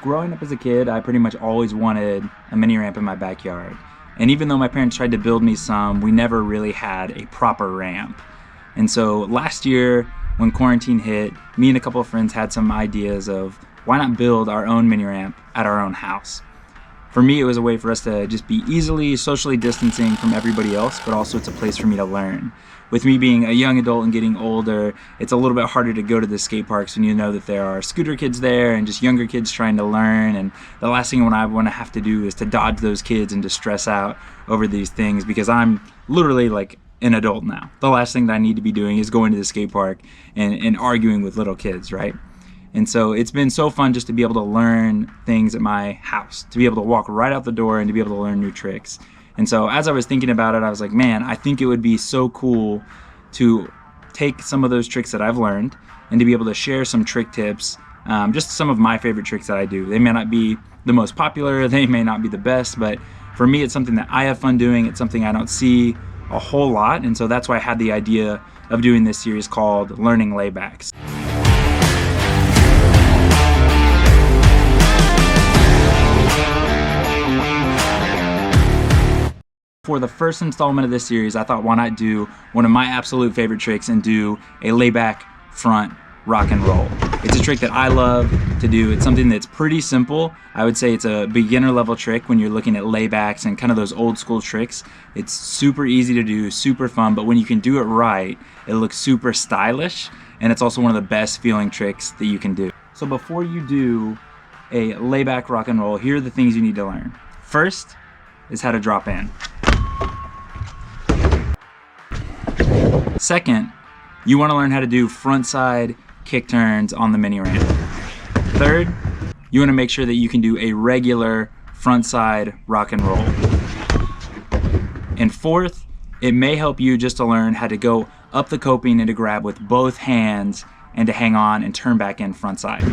Growing up as a kid, I pretty much always wanted a mini ramp in my backyard. And even though my parents tried to build me some, we never really had a proper ramp. And so last year, when quarantine hit, me and a couple of friends had some ideas of why not build our own mini ramp at our own house. For me, it was a way for us to just be easily socially distancing from everybody else, but also it's a place for me to learn. With me being a young adult and getting older, it's a little bit harder to go to the skate parks when you know that there are scooter kids there and just younger kids trying to learn, and the last thing I want to have to do is to dodge those kids and to stress out over these things, because I'm literally like an adult now. The last thing that I need to be doing is going to the skate park and arguing with little kids, right? And so it's been so fun just to be able to learn things at my house, to be able to walk right out the door and to be able to learn new tricks. And so as I was thinking about it, I was like, man, I think it would be so cool to take some of those tricks that I've learned and to be able to share some trick tips, just some of my favorite tricks that I do. They may not be the most popular, they may not be the best, but for me it's something that I have fun doing. It's something I don't see a whole lot, and so that's why I had the idea of doing this series called Learning Laybacks. For the first installment of this series, I thought, why not do one of my absolute favorite tricks and do a layback front rock and roll. It's a trick that I love to do. It's something that's pretty simple. I would say it's a beginner level trick when you're looking at laybacks and kind of those old school tricks. It's super easy to do, super fun, but when you can do it right, it looks super stylish, and it's also one of the best feeling tricks that you can do. So before you do a layback rock and roll, here are the things you need to learn. First is how to drop in. Second, you want to learn how to do frontside kick turns on the mini ramp. Third, you want to make sure that you can do a regular frontside rock and roll. And fourth, it may help you just to learn how to go up the coping and to grab with both hands and to hang on and turn back in frontside.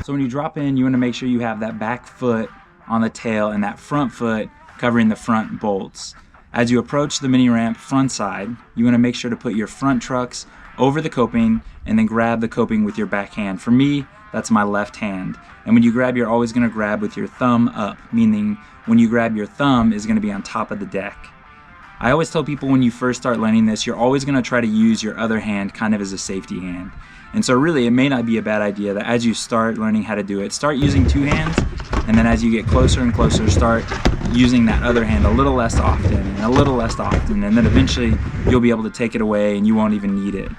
So when you drop in, you want to make sure you have that back foot on the tail and that front foot covering the front bolts. As you approach the mini ramp frontside, you want to make sure to put your front trucks over the coping and then grab the coping with your back hand. For me, that's my left hand. And when you grab, you're always going to grab with your thumb up, meaning when you grab, your thumb is going to be on top of the deck. I always tell people when you first start learning this, you're always going to try to use your other hand kind of as a safety hand. And so really, it may not be a bad idea that as you start learning how to do it, start using two hands, and then as you get closer and closer, start using that other hand a little less often and a little less often, and then eventually you'll be able to take it away and you won't even need it.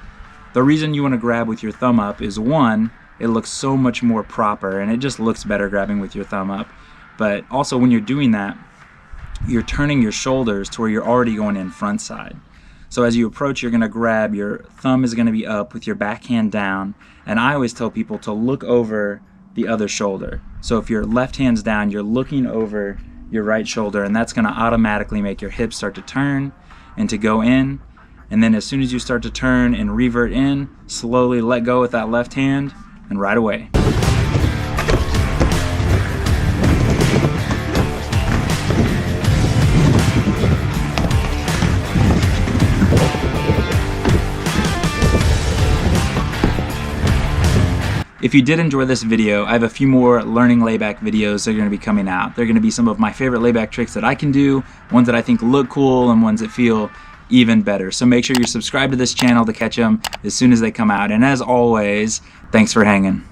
The reason you want to grab with your thumb up is, one, it looks so much more proper and it just looks better grabbing with your thumb up. But also when you're doing that, you're turning your shoulders to where you're already going in front side. So as you approach, you're going to grab, your thumb is going to be up with your back hand down, and I always tell people to look over the other shoulder. So if your left hand's down, you're looking over your right shoulder, and that's going to automatically make your hips start to turn and to go in. And then as soon as you start to turn and revert in, slowly let go with that left hand and right away. If you did enjoy this video, I have a few more learning layback videos that are going to be coming out. They're going to be some of my favorite layback tricks that I can do, ones that I think look cool, and ones that feel even better. So make sure you're subscribed to this channel to catch them as soon as they come out. And as always, thanks for hanging.